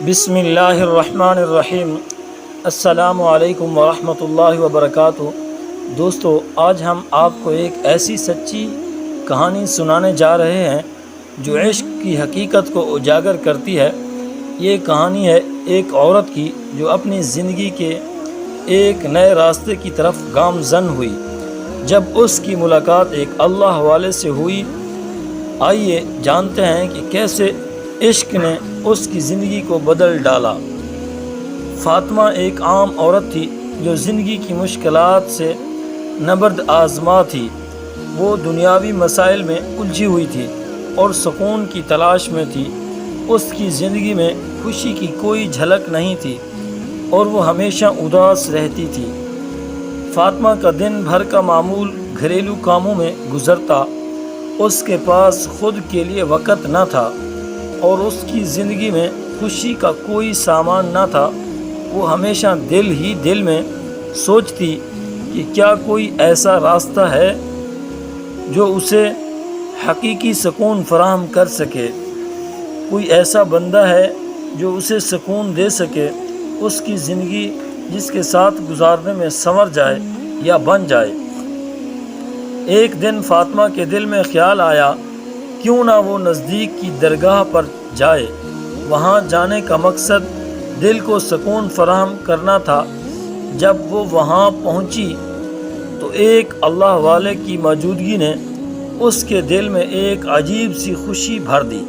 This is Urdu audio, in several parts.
بسم اللہ الرحمن الرحیم۔ السلام علیکم ورحمۃ اللہ وبرکاتہ۔ دوستو، آج ہم آپ کو ایک ایسی سچی کہانی سنانے جا رہے ہیں جو عشق کی حقیقت کو اجاگر کرتی ہے۔ یہ کہانی ہے ایک عورت کی جو اپنی زندگی کے ایک نئے راستے کی طرف گامزن ہوئی جب اس کی ملاقات ایک اللہ والے سے ہوئی۔ آئیے جانتے ہیں کہ کیسے عشق نے اس کی زندگی کو بدل ڈالا۔ فاطمہ ایک عام عورت تھی جو زندگی کی مشکلات سے نبرد آزما تھی۔ وہ دنیاوی مسائل میں الجھی ہوئی تھی اور سکون کی تلاش میں تھی۔ اس کی زندگی میں خوشی کی کوئی جھلک نہیں تھی اور وہ ہمیشہ اداس رہتی تھی۔ فاطمہ کا دن بھر کا معمول گھریلو کاموں میں گزرتا۔ اس کے پاس خود کے لیے وقت نہ تھا اور اس کی زندگی میں خوشی کا کوئی سامان نہ تھا۔ وہ ہمیشہ دل میں سوچتی کہ کیا کوئی ایسا راستہ ہے جو اسے حقیقی سکون فراہم کر سکے، کوئی ایسا بندہ ہے جو اسے سکون دے سکے، اس کی زندگی جس کے ساتھ گزارنے میں سنور جائے یا بن جائے۔ ایک دن فاطمہ کے دل میں خیال آیا کیوں نہ وہ نزدیک کی درگاہ پر جائے۔ وہاں جانے کا مقصد دل کو سکون فراہم کرنا تھا۔ جب وہ وہاں پہنچی تو ایک اللہ والے کی موجودگی نے اس کے دل میں ایک عجیب سی خوشی بھر دی۔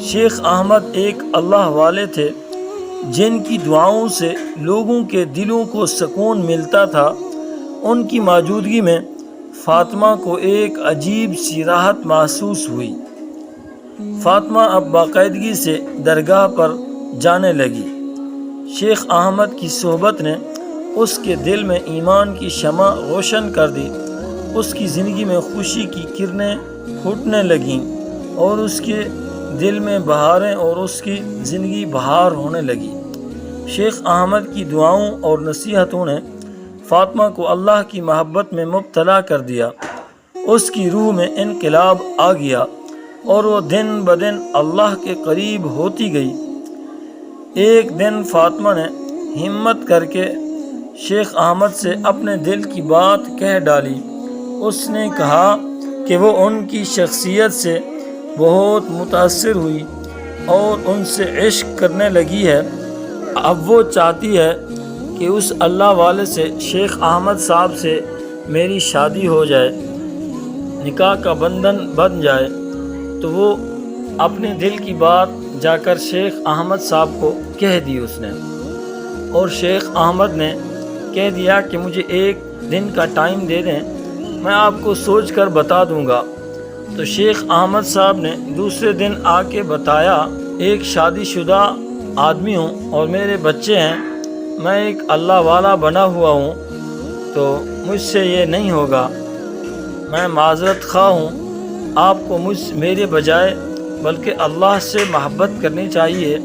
شیخ احمد ایک اللہ والے تھے جن کی دعاؤں سے لوگوں کے دلوں کو سکون ملتا تھا۔ ان کی موجودگی میں فاطمہ کو ایک عجیب سی راحت محسوس ہوئی۔ فاطمہ اب باقاعدگی سے درگاہ پر جانے لگی۔ شیخ احمد کی صحبت نے اس کے دل میں ایمان کی شمع روشن کر دی۔ اس کی زندگی میں خوشی کی کرنیں پھوٹنے لگیں اور اس کے دل میں بہاریں اور اس کی زندگی بہار ہونے لگی۔ شیخ احمد کی دعاؤں اور نصیحتوں نے فاطمہ کو اللہ کی محبت میں مبتلا کر دیا۔ اس کی روح میں انقلاب آ گیا اور وہ دن بدن اللہ کے قریب ہوتی گئی۔ ایک دن فاطمہ نے ہمت کر کے شیخ احمد سے اپنے دل کی بات کہہ ڈالی۔ اس نے کہا کہ وہ ان کی شخصیت سے بہت متاثر ہوئی اور ان سے عشق کرنے لگی ہے۔ اب وہ چاہتی ہے کہ اس اللہ والے سے، شیخ احمد صاحب سے میری شادی ہو جائے، نکاح کا بندھن بن جائے۔ تو وہ اپنے دل کی بات جا کر شیخ احمد صاحب کو کہہ دی اس نے، اور شیخ احمد نے کہہ دیا کہ مجھے ایک دن کا ٹائم دے دیں، میں آپ کو سوچ کر بتا دوں گا۔ تو شیخ احمد صاحب نے دوسرے دن آ کے بتایا، ایک شادی شدہ آدمی ہوں اور میرے بچے ہیں، میں ایک اللہ والا بنا ہوا ہوں، تو مجھ سے یہ نہیں ہوگا، میں معذرت خواہ ہوں۔ آپ کو میرے بجائے بلکہ اللہ سے محبت کرنی چاہیے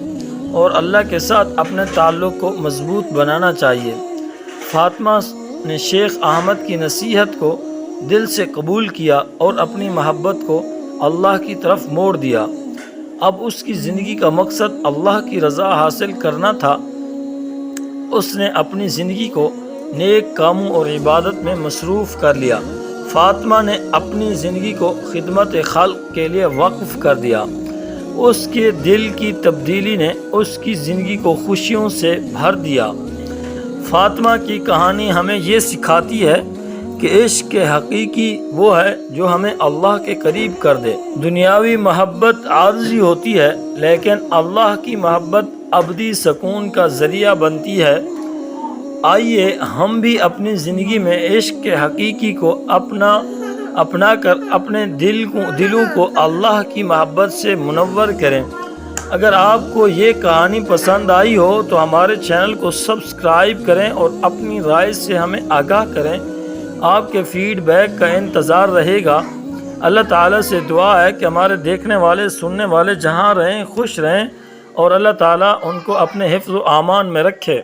اور اللہ کے ساتھ اپنے تعلق کو مضبوط بنانا چاہیے۔ فاطمہ نے شیخ احمد کی نصیحت کو دل سے قبول کیا اور اپنی محبت کو اللہ کی طرف موڑ دیا۔ اب اس کی زندگی کا مقصد اللہ کی رضا حاصل کرنا تھا۔ اس نے اپنی زندگی کو نیک کاموں اور عبادت میں مصروف کر لیا۔ فاطمہ نے اپنی زندگی کو خدمت خلق کے لیے وقف کر دیا۔ اس کے دل کی تبدیلی نے اس کی زندگی کو خوشیوں سے بھر دیا۔ فاطمہ کی کہانی ہمیں یہ سکھاتی ہے کہ عشق حقیقی وہ ہے جو ہمیں اللہ کے قریب کر دے۔ دنیاوی محبت عارضی ہوتی ہے لیکن اللہ کی محبت ابدی سکون کا ذریعہ بنتی ہے۔ آئیے ہم بھی اپنی زندگی میں عشق حقیقی کو اپنا کر اپنے دلوں کو اللہ کی محبت سے منور کریں۔ اگر آپ کو یہ کہانی پسند آئی ہو تو ہمارے چینل کو سبسکرائب کریں اور اپنی رائے سے ہمیں آگاہ کریں۔ آپ کے فیڈ بیک کا انتظار رہے گا۔ اللہ تعالیٰ سے دعا ہے کہ ہمارے دیکھنے والے سننے والے جہاں رہیں خوش رہیں اور اللہ تعالیٰ ان کو اپنے حفظ و امان میں رکھے۔